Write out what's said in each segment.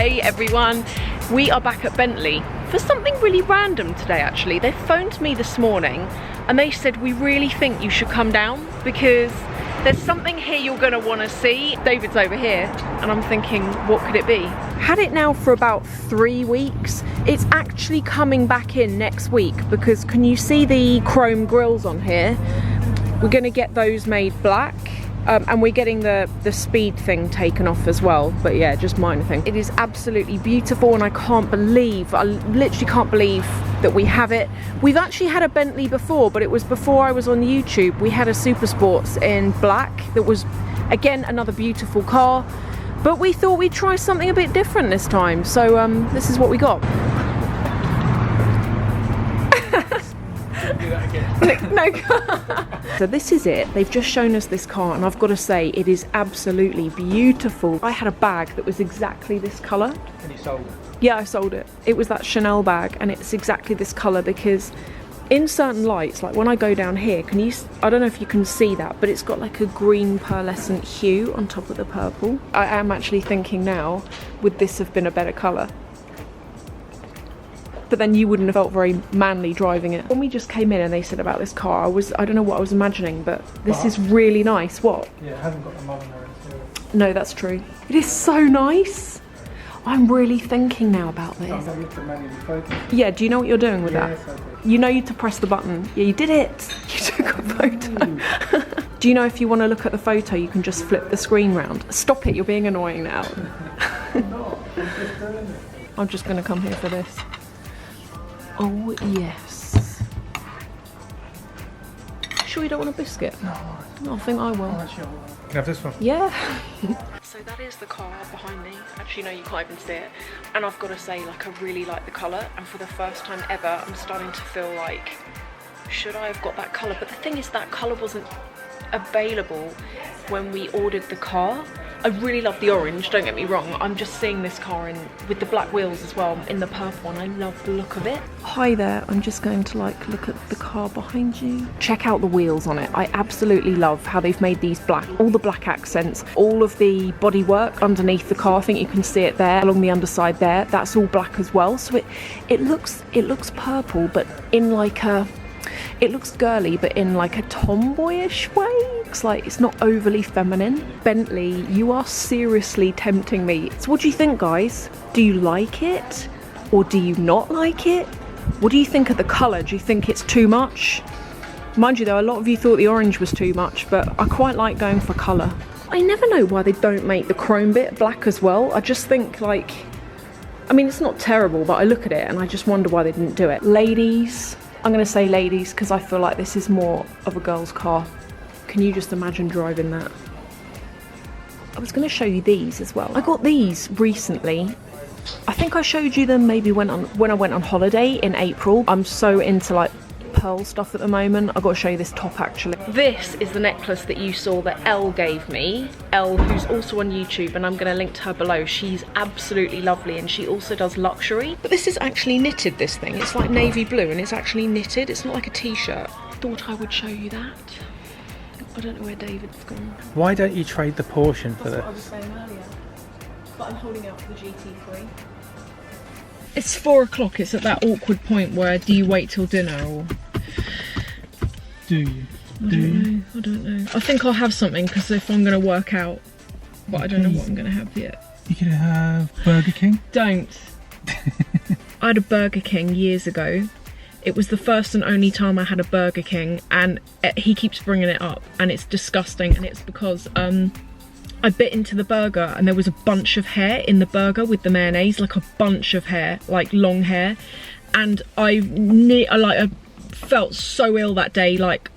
Hey everyone, we are back at Bentley for something really random today actually. They phoned me this morning and they said we really think you should come down because there's something here you're going to want to see. David's over here and I'm thinking, what could it be? Had it now for about 3 weeks. It's actually coming back in next week because can you see the chrome grills on here? We're going to get those made black. And we're getting the speed thing taken off as well, but yeah, just minor thing. It is absolutely beautiful and I literally can't believe that we have it. We've actually had a Bentley before, but it was before I was on YouTube. We had a Super Sports in black that was, again, another beautiful car, but we thought we'd try something a bit different this time, so this is what we got. No. So this is it. They've just shown us this car and I've got to say it is absolutely beautiful. I had a bag that was exactly this colour. And you sold it? Yeah, I sold it. It was that Chanel bag and it's exactly this colour because in certain lights, like when I go down here, I don't know if you can see that, but it's got like a green pearlescent hue on top of the purple. I am actually thinking now, would this have been a better colour? But then you wouldn't have felt very manly driving it. When we just came in and they said about this car, I don't know what I was imagining, but this is really nice. What? Yeah, it hasn't got the modern interior. No, that's true. It is so nice. I'm really thinking now about this. I've looked at many of the photos. Yeah, do you know what you're doing with that? Yes, I do. You know you to press the button. Yeah, you did it. You took a photo. Do you know if you want to look at the photo, you can just flip the screen round? Stop it, you're being annoying now. No, I'm just doing it. I'm just going to come here for this. Oh, yes. Sure you don't want a biscuit? No. I think I will. Oh, sure. Can I have this one? Yeah. So that is the car behind me. Actually, no, you can't even see it. And I've got to say, like, I really like the colour. And for the first time ever, I'm starting to feel like, should I have got that colour? But the thing is, that colour wasn't available when we ordered the car. I really love the orange, don't get me wrong. I'm just seeing this car with the black wheels as well, in the purple, and I love the look of it. Hi there, I'm just going to like look at the car behind you. Check out the wheels on it. I absolutely love how they've made these black, all the black accents, all of the bodywork underneath the car. I think you can see it there, along the underside there. That's all black as well. So it looks purple, but in like it looks girly, but in like a tomboyish way. It's not overly feminine. Bentley, you are seriously tempting me. So what do you think, guys? Do you like it? Or do you not like it? What do you think of the colour? Do you think it's too much? Mind you though, a lot of you thought the orange was too much, but I quite like going for colour. I never know why they don't make the chrome bit black as well. I just think like, I mean, it's not terrible, but I look at it and I just wonder why they didn't do it. Ladies, I'm going to say ladies because I feel like this is more of a girl's car. Can you just imagine driving that? I was going to show you these as well. I got these recently. I think I showed you them maybe when I went on holiday in April. I'm so into like pearl stuff at the moment. I've got to show you this top actually. This is the necklace that you saw that Elle gave me. Elle, who's also on YouTube, and I'm going to link to her below. She's absolutely lovely and she also does luxury. But this is actually knitted, this thing. It's like navy blue and it's actually knitted. It's not like a t-shirt. Thought I would show you that. I don't know where David's gone. Why don't you trade the portion for this? That's what I was saying earlier. But I'm holding out for the GT3. It's 4 o'clock. It's at that awkward point where do you wait till dinner or... Do you? I don't know. I think I'll have something because if I'm going to work out, but I don't know what I'm going to have yet. You could have Burger King? Don't. I had a Burger King years ago. It was the first and only time I had a Burger King and he keeps bringing it up and it's disgusting, and it's because I bit into the burger and there was a bunch of hair in the burger with the mayonnaise, like a bunch of hair, like long hair, and I felt so ill that day. Like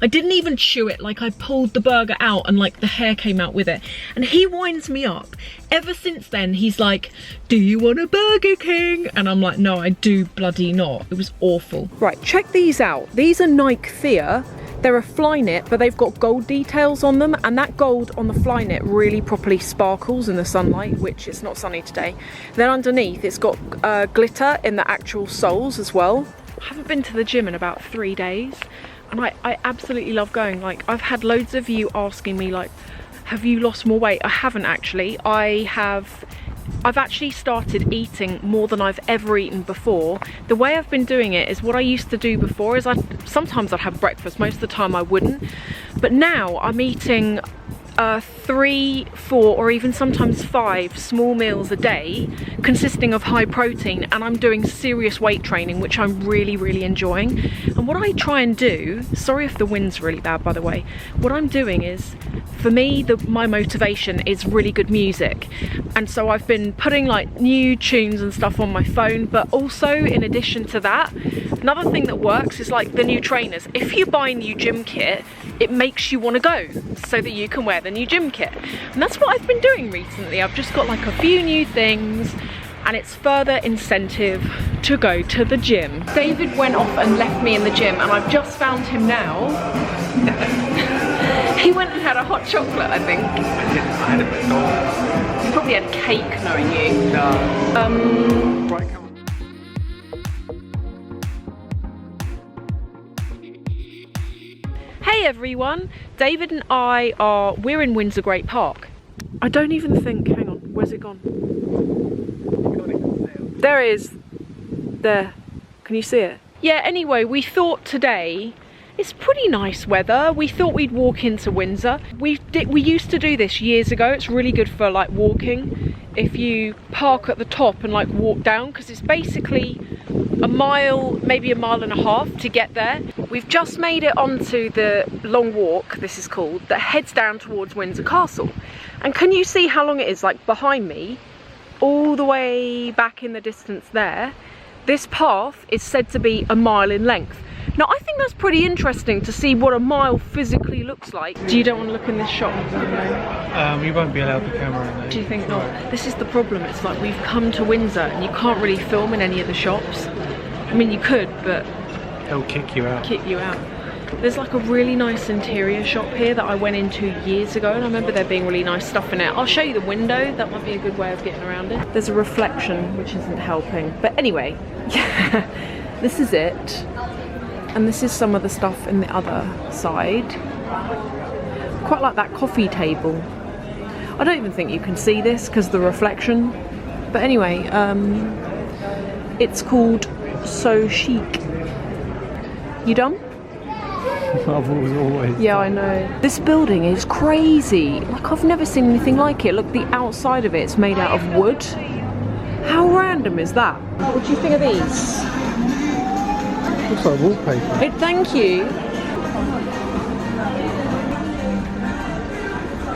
I didn't even chew it, like I pulled the burger out and like the hair came out with it, and he winds me up. Ever since then he's like, do you want a Burger King? And I'm like, no, I do bloody not. It was awful. Right, check these out. These are Nike Thea. They're a fly knit, but they've got gold details on them, and that gold on the fly knit really properly sparkles in the sunlight, which it's not sunny today. Then underneath it's got glitter in the actual soles as well. I haven't been to the gym in about 3 days. And I absolutely love going. Like, I've had loads of you asking me like, have you lost more weight? I haven't actually. I have I've actually started eating more than I've ever eaten before. The way I've been doing it is what I used to do before is sometimes I'd have breakfast, most of the time I wouldn't. But now I'm eating 3, 4 or even sometimes 5 small meals a day consisting of high protein, and I'm doing serious weight training, which I'm really enjoying. And what I try and do, sorry if the wind's really bad by the way, what I'm doing is, for me, my motivation is really good music, and so I've been putting like new tunes and stuff on my phone. But also, in addition to that, another thing that works is like the new trainers. If you buy new gym kit, it makes you want to go so that you can wear the new gym kit, and that's what I've been doing recently. I've just got like a few new things, and it's further incentive to go to the gym. David went off and left me in the gym, and I've just found him now. He went and had a hot chocolate, I think. I had a McDonald's. You probably had cake, knowing you. No. Right, come on. Hey everyone, David and we're in Windsor Great Park. I don't even think, hang on, where's it gone? There it is. There. Can you see it? Yeah, anyway, we thought today, it's pretty nice weather. We thought we'd walk into Windsor. We used to do this years ago. It's really good for like walking. If you park at the top and like walk down, because it's basically a mile, maybe a mile and a half to get there. We've just made it onto the long walk, this is called, that heads down towards Windsor Castle. And can you see how long it is? Like behind me, all the way back in the distance there, this path is said to be a mile in length. Now I think that's pretty interesting to see what a mile physically looks like. Do you don't want to look in this shop? You won't be allowed the camera in there. Do you think not? This is the problem. It's like we've come to Windsor and you can't really film in any of the shops. I mean, you could, but they'll kick you out. There's like a really nice interior shop here that I went into years ago, and I remember there being really nice stuff in it. I'll show you the window. That might be a good way of getting around it. There's a reflection, which isn't helping. But anyway, yeah, this is it. And this is some of the stuff in the other side. Quite like that coffee table. I don't even think you can see this because of the reflection. But anyway, it's called So Chic. You done? I've always. Yeah, I know. This building is crazy. Like, I've never seen anything like it. Look, the outside of it's made out of wood. How random is that? What do you think of these? Looks like wallpaper. Thank you.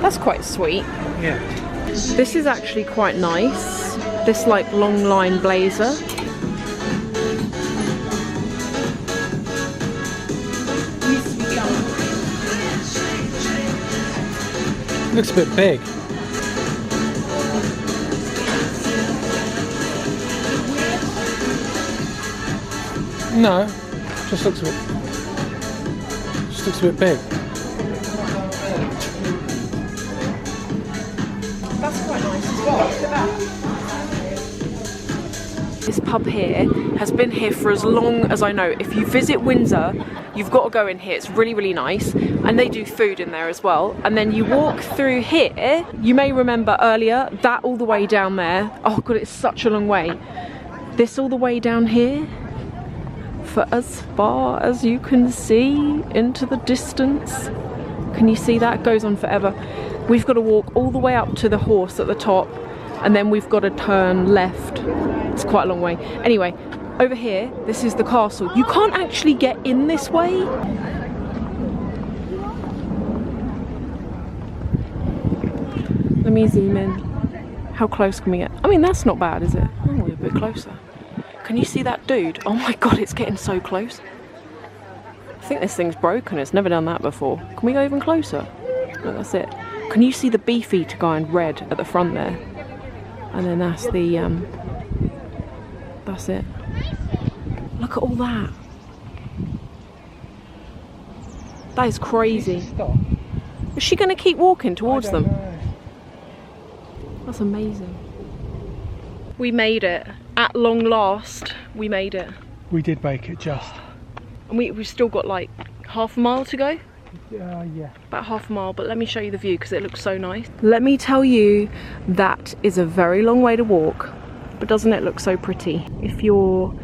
That's quite sweet. Yeah. This is actually quite nice. This like long line blazer. Looks a bit big. No, just looks a bit big. That's quite nice as well. Look at that. This pub here has been here for as long as I know. If you visit Windsor, you've got to go in here. It's really nice, and they do food in there as well. And then you walk through here. You may remember earlier that all the way down there. Oh god, it's such a long way. This all the way down here, for as far as you can see into the distance. Can you see that? It goes on forever. We've got to walk all the way up to the horse at the top, and then we've got to turn left. It's quite a long way. Anyway, over here, this is the castle. You can't actually get in this way. Let me zoom in. How close can we get? I mean, that's not bad, is it? Oh, we're a bit closer. Can you see that dude? Oh my god, it's getting so close. I think this thing's broken. It's never done that before. Can we go even closer? No, that's it. Can you see the beefeater guy in red at the front there? And then that's the, that's it. Look at all that. That is crazy. Stop. Is she going to keep walking towards them? Know. That's amazing. We made it. At long last, we made it. We did make it just. And we've still got like half a mile to go. Yeah. About half a mile, but let me show you the view because it looks so nice. Let me tell you, that is a very long way to walk, but doesn't it look so pretty? If you're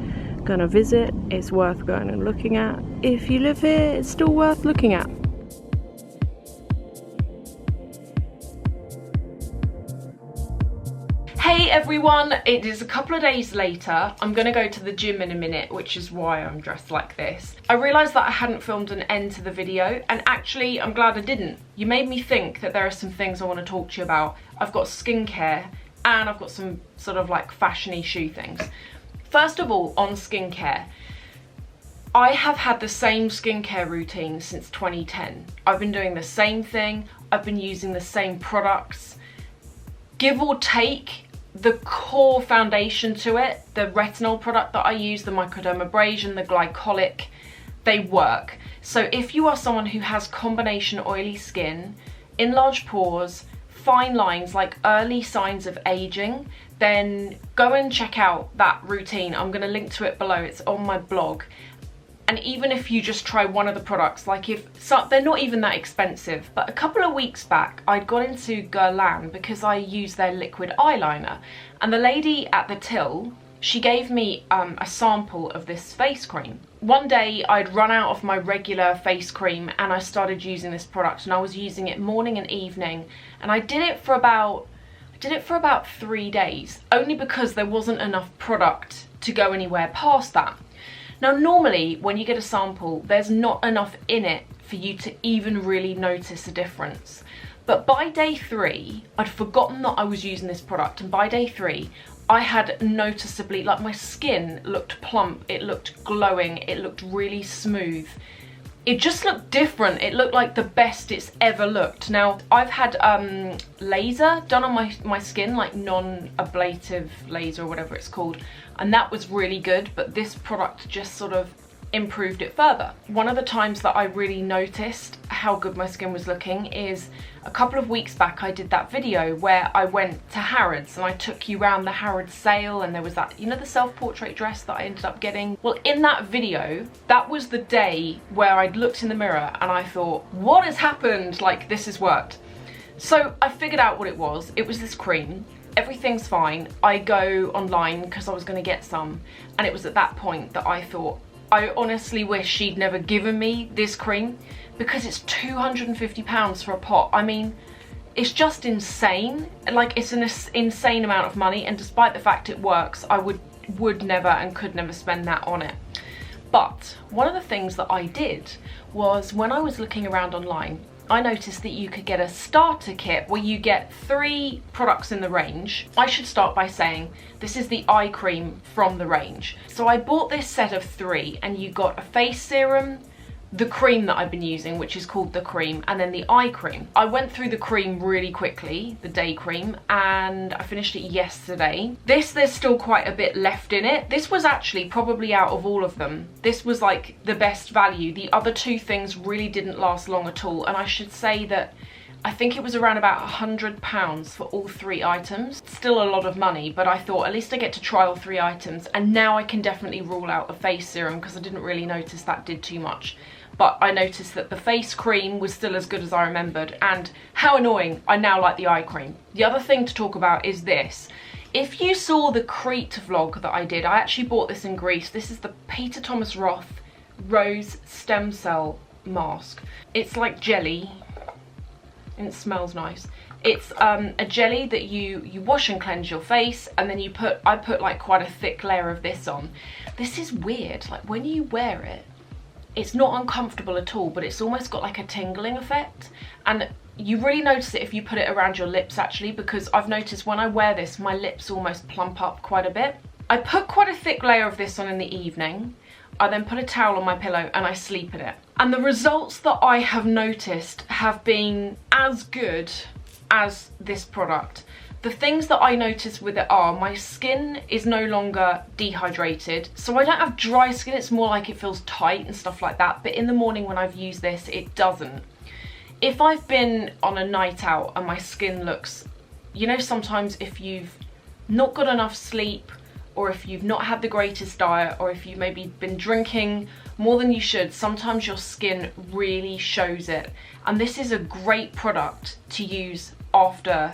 gonna visit, it's worth going and looking at. If you live here, it's still worth looking at. Hey everyone, it is a couple of days later. I'm gonna go to the gym in a minute, which is why I'm dressed like this. I realised that I hadn't filmed an end to the video, and actually I'm glad I didn't. You made me think that there are some things I want to talk to you about. I've got skincare and I've got some sort of like fashiony shoe things. First of all, on skincare, I have had the same skincare routine since 2010. I've been doing the same thing, I've been using the same products. Give or take, the core foundation to it, the retinol product that I use, the microdermabrasion, the glycolic, they work. So if you are someone who has combination oily skin, enlarged pores, fine lines, like early signs of aging, then go and check out that routine. I'm going to link to it below, it's on my blog. And even if you just try one of the products, like they're not even that expensive, but a couple of weeks back, I'd gone into Guerlain because I use their liquid eyeliner. And the lady at the till, she gave me a sample of this face cream. One day I'd run out of my regular face cream and I started using this product, and I was using it morning and evening. And I did it for about 3 days, only because there wasn't enough product to go anywhere past that. Now normally when you get a sample, there's not enough in it for you to even really notice a difference. But by day 3, I'd forgotten that I was using this product, and by day 3, I had noticeably, like, my skin looked plump, it looked glowing, it looked really smooth. It just looked different. It looked like the best it's ever looked. Now, I've had laser done on my skin, like non-ablative laser or whatever it's called, and that was really good, but this product just sort of improved it further. One of the times that I really noticed how good my skin was looking is a couple of weeks back. I did that video where I went to Harrods and I took you around the Harrods sale, and there was that, you know, the self-portrait dress that I ended up getting. Well, in that video, that was the day where I'd looked in the mirror and I thought, what has happened? Like, this has worked. So I figured out what it was. It was this cream. Everything's fine. I go online because I was going to get some, and it was at that point that I thought, I honestly wish she'd never given me this cream, because it's £250 for a pot. I mean, it's just insane. Like, it's an insane amount of money, and despite the fact it works, I would never and could never spend that on it. But one of the things that I did was, when I was looking around online, I noticed that you could get a starter kit where you get 3 products in the range. I should start by saying this is the eye cream from the range. So I bought this set of 3, and you got a face serum, the cream that I've been using, which is called the cream, and then the eye cream. I went through the cream really quickly, the day cream, and I finished it yesterday. There's still quite a bit left in it. This was actually probably, out of all of them, this was like the best value. The other 2 things really didn't last long at all, and I should say that I think it was around about £100 for all 3 items. Still a lot of money, but I thought at least I get to try all 3 items, and now I can definitely rule out a face serum because I didn't really notice that did too much. But I noticed that the face cream was still as good as I remembered, and how annoying, I now like the eye cream. The other thing to talk about is this. If you saw the Crete vlog that I did, I actually bought this in Greece. This is the Peter Thomas Roth Rose Stem Cell Mask. It's like jelly, and it smells nice. It's a jelly that you wash and cleanse your face, and then I put like quite a thick layer of this on. This is weird, like when you wear it, it's not uncomfortable at all, but it's almost got like a tingling effect, and you really notice it if you put it around your lips actually, because I've noticed when I wear this, my lips almost plump up quite a bit. I put quite a thick layer of this on in the evening. I then put a towel on my pillow and I sleep in it. And the results that I have noticed have been as good as this product. The things that I notice with it are, my skin is no longer dehydrated, so I don't have dry skin. It's more like it feels tight and stuff like that, but in the morning when I've used this, it doesn't. If I've been on a night out and my skin looks, you know, sometimes if you've not got enough sleep, or if you've not had the greatest diet, or if you've maybe been drinking more than you should, sometimes your skin really shows it. And this is a great product to use after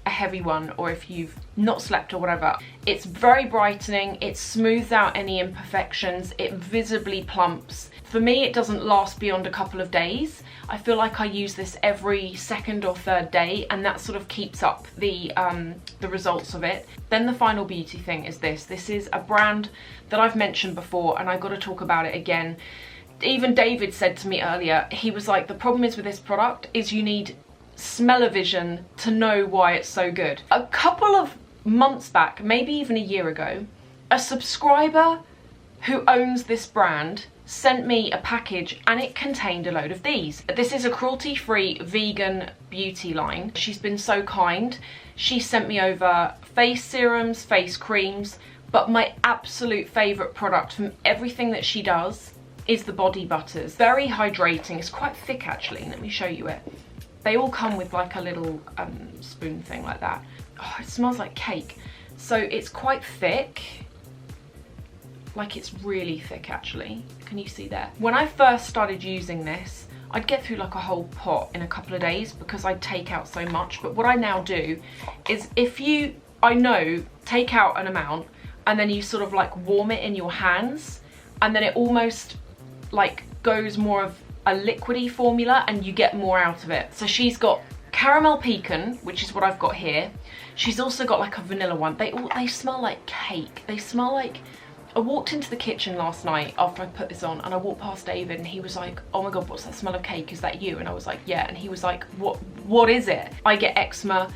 a heavy one, or if you've not slept or whatever. It's very brightening, it smooths out any imperfections, it visibly plumps. For me, it doesn't last beyond a couple of days. I feel like I use this every second or third day, and that sort of keeps up the results of it. Then the final beauty thing is this. This is a brand that I've mentioned before, and I got to talk about it again. Even David said to me earlier, he was like, the problem is with this product is you need smell-o-vision to know why it's so good. A couple of months back, maybe even a year ago, a subscriber who owns this brand sent me a package, and it contained a load of these. This is a cruelty-free vegan beauty line. She's been so kind. She sent me over face serums, face creams, but my absolute favourite product from everything that she does is the body butters. Very hydrating. It's quite thick actually. Let me show you it. They all come with like a little spoon thing like that. Oh, it smells like cake. So it's quite thick. Like, it's really thick actually. Can you see there? When I first started using this, I'd get through like a whole pot in a couple of days because I'd take out so much. But what I now do is, if you, I know, take out an amount and then you sort of like warm it in your hands, and then it almost like goes more of a liquidy formula and you get more out of it. So she's got caramel pecan, which is what I've got here. She's also got like a vanilla one. They smell like cake. They smell like, I walked into the kitchen last night after I put this on, and I walked past David and he was like, oh my God, what's that smell of cake? Is that you? And I was like, yeah. And he was like, what is it? I get eczema.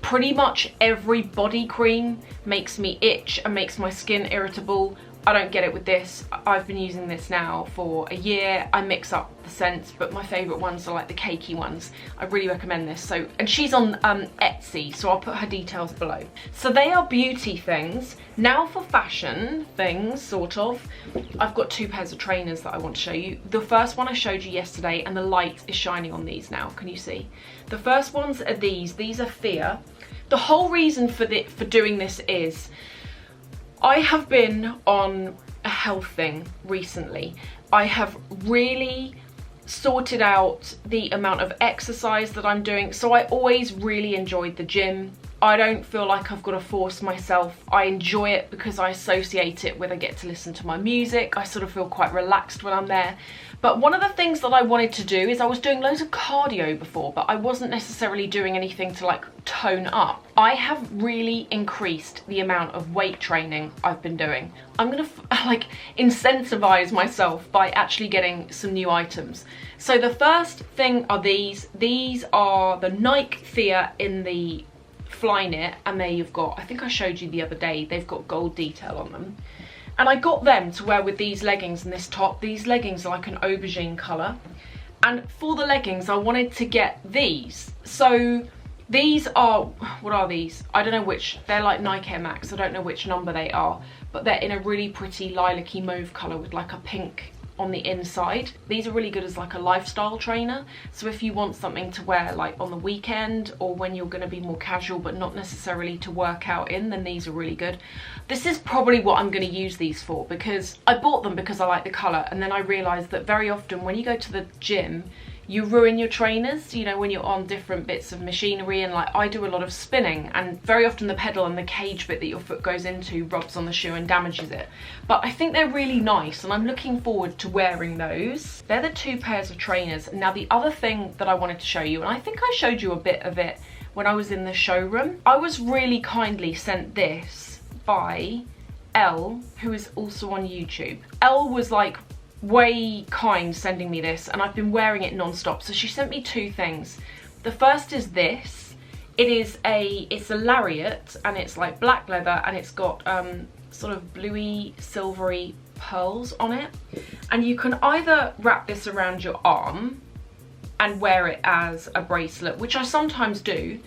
Pretty much every body cream makes me itch and makes my skin irritable. I don't get it with this. I've been using this now for a year. I mix up the scents, but my favourite ones are like the cakey ones. I really recommend this. So, and she's on Etsy, so I'll put her details below. So they are beauty things. Now for fashion things, sort of. I've got two pairs of trainers that I want to show you. The first one I showed you yesterday, and the light is shining on these now. Can you see? The first ones are these. These are Thea. The whole reason for doing this is, I have been on a health thing recently. I have really sorted out the amount of exercise that I'm doing. So I always really enjoyed the gym. I don't feel like I've got to force myself. I enjoy it because I associate it with, I get to listen to my music. I sort of feel quite relaxed when I'm there. But one of the things that I wanted to do is, I was doing loads of cardio before, but I wasn't necessarily doing anything to like tone up. I have really increased the amount of weight training I've been doing. I'm gonna like incentivize myself by actually getting some new items. So the first thing are these. These are the Nike Thea in the fly knit, and there you've got, I think I showed you the other day, they've got gold detail on them. And I got them to wear with these leggings and this top. These leggings are like an aubergine colour. And for the leggings, I wanted to get these. So these are, what are these? I don't know which, they're like Nike Air Max. I don't know which number they are, but they're in a really pretty lilac-y mauve colour with like a pink on the inside. These are really good as like a lifestyle trainer. So if you want something to wear like on the weekend, or when you're going to be more casual but not necessarily to work out in, then these are really good. This is probably what I'm going to use these for, because I bought them because I like the colour, and then I realised that very often when you go to the gym, you ruin your trainers, you know, when you're on different bits of machinery. And like, I do a lot of spinning, and very often the pedal and the cage bit that your foot goes into rubs on the shoe and damages it. But I think they're really nice, and I'm looking forward to wearing those. They're the two pairs of trainers. Now the other thing that I wanted to show you, and I think I showed you a bit of it when I was in the showroom, I was really kindly sent this by Elle, who is also on YouTube. Elle was like way kind sending me this, and I've been wearing it non-stop. So she sent me two things. The first is this. It's a lariat, and it's like black leather, and it's got sort of bluey silvery pearls on it, and you can either wrap this around your arm and wear it as a bracelet, which I sometimes do,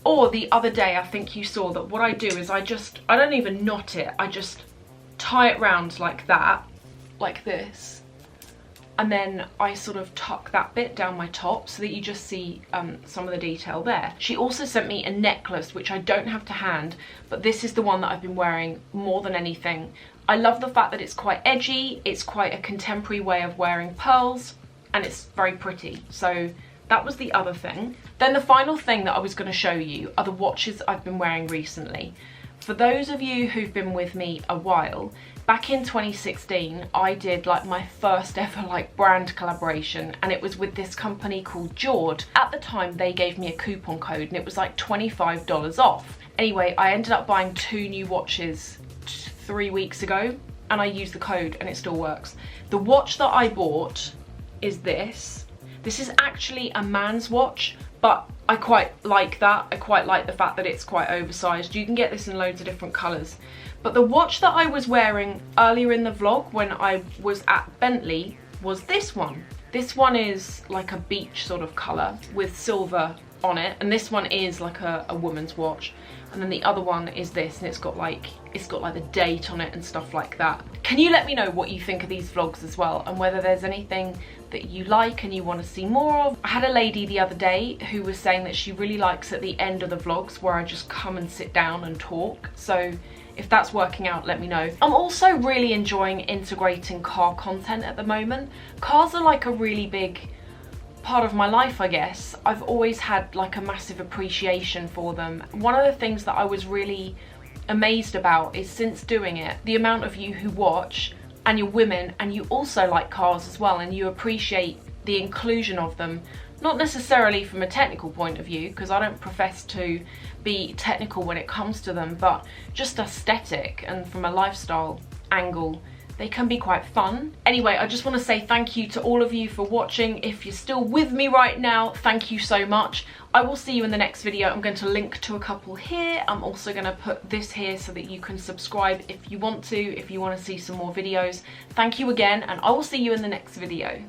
or the other day I think you saw that what I do is I don't even knot it, I just tie it round like that, like this, and then I sort of tuck that bit down my top so that you just see some of the detail there. She also sent me a necklace, which I don't have to hand, but this is the one that I've been wearing more than anything. I love the fact that it's quite edgy, it's quite a contemporary way of wearing pearls, and it's very pretty. So that was the other thing. Then the final thing that I was going to show you are the watches I've been wearing recently. For those of you who've been with me a while, back in 2016 I did like my first ever like brand collaboration, and it was with this company called Jord. At the time they gave me a coupon code and it was like $25 off. Anyway, I ended up buying 2 new watches 3 weeks ago, and I used the code and it still works. The watch that I bought is this. This is actually a man's watch, but I quite like that. I quite like the fact that it's quite oversized. You can get this in loads of different colours. But the watch that I was wearing earlier in the vlog when I was at Bentley was this one. This one is like a beach sort of colour with silver on it, and this one is like a woman's watch. And then the other one is this, and it's got like the date on it and stuff like that. Can you let me know what you think of these vlogs as well, and whether there's anything that you like and you want to see more of? I had a lady the other day who was saying that she really likes at the end of the vlogs where I just come and sit down and talk. So if that's working out, let me know. I'm also really enjoying integrating car content at the moment. Cars are like a really big part of my life, I guess. I've always had like a massive appreciation for them. One of the things that I was really amazed about is, since doing it, the amount of you who watch, and you're women and you also like cars as well, and you appreciate the inclusion of them, not necessarily from a technical point of view, because I don't profess to be technical when it comes to them, but just aesthetic and from a lifestyle angle. They can be quite fun. Anyway, I just want to say thank you to all of you for watching. If you're still with me right now, thank you so much. I will see you in the next video. I'm going to link to a couple here. I'm also going to put this here so that you can subscribe if you want to, if you want to see some more videos. Thank you again, and I will see you in the next video.